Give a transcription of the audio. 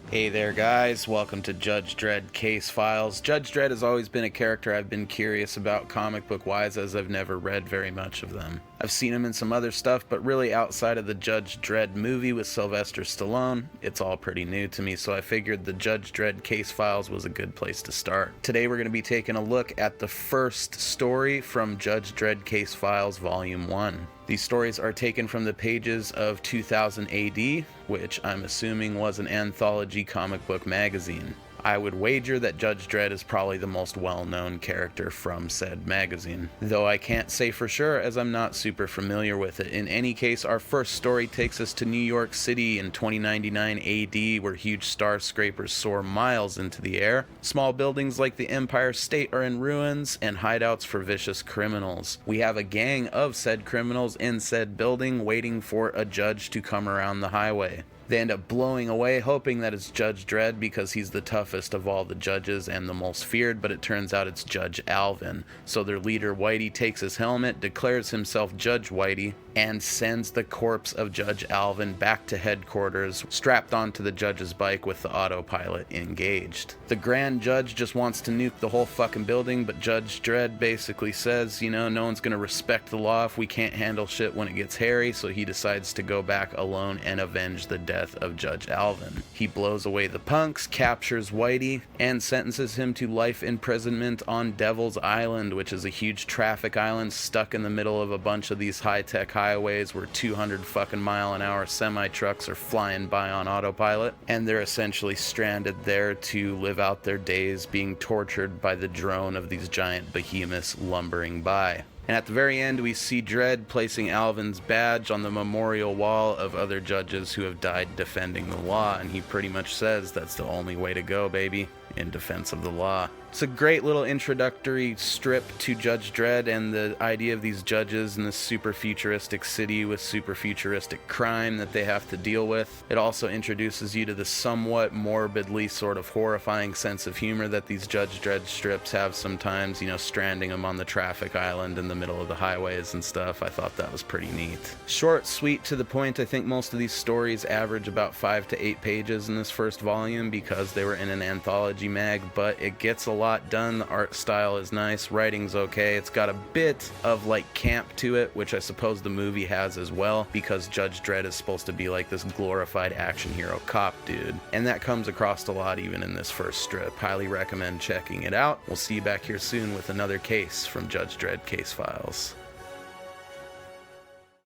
Hey there, guys. Welcome to Judge Dredd Case Files. Judge Dredd has always been a character I've been curious about comic book wise, as I've never read very much of them. I've seen him in some other stuff, but really outside of the Judge Dredd movie with Sylvester Stallone, it's all pretty new to me, so I figured the Judge Dredd Case Files was a good place to start. Today we're going to be taking a look at the first story from Judge Dredd Case Files Volume 1. These stories are taken from the pages of 2000 AD, which I'm assuming was an anthology comic book magazine. I would wager that Judge Dredd is probably the most well-known character from said magazine, though I can't say for sure as I'm not super familiar with it. In any case, our first story takes us to New York City in 2099 AD, where huge skyscrapers soar miles into the air. Small buildings like the Empire State are in ruins, and hideouts for vicious criminals. We have a gang of said criminals in said building waiting for a judge to come around the highway. They end up blowing away, hoping that it's Judge Dredd because he's the toughest of all the judges and the most feared, but it turns out it's Judge Alvin. So their leader, Whitey, takes his helmet, declares himself Judge Whitey, and sends the corpse of Judge Alvin back to headquarters, strapped onto the judge's bike with the autopilot engaged. The Grand Judge just wants to nuke the whole fucking building, but Judge Dredd basically says, no one's gonna respect the law if we can't handle shit when it gets hairy, so he decides to go back alone and avenge the death of Judge Alvin. He blows away the punks, captures Whitey, and sentences him to life imprisonment on Devil's Island, which is a huge traffic island stuck in the middle of a bunch of these high-tech highways where 200 fucking mile-an-hour semi-trucks are flying by on autopilot, and they're essentially stranded there to live out their days being tortured by the drone of these giant behemoths lumbering by. And at the very end, we see Dredd placing Alvin's badge on the memorial wall of other judges who have died defending the law, and he pretty much says that's the only way to go, baby, in defense of the law. It's a great little introductory strip to Judge Dredd and the idea of these judges in this super futuristic city with super futuristic crime that they have to deal with. It also introduces you to the somewhat morbidly sort of horrifying sense of humor that these Judge Dredd strips have sometimes, stranding them on the traffic island in the middle of the highways and stuff. I thought that was pretty neat. Short, sweet, to the point. I think most of these stories average about 5 to 8 pages in this first volume because they were in an anthology mag, but it gets a lot done. The art style is nice, writing's okay. It's got a bit of like camp to it, which I suppose the movie has as well, because Judge Dredd is supposed to be like this glorified action hero cop dude, and that comes across a lot even in this first strip. Highly recommend checking it out. We'll see you back here soon with another case from Judge Dredd Case Files.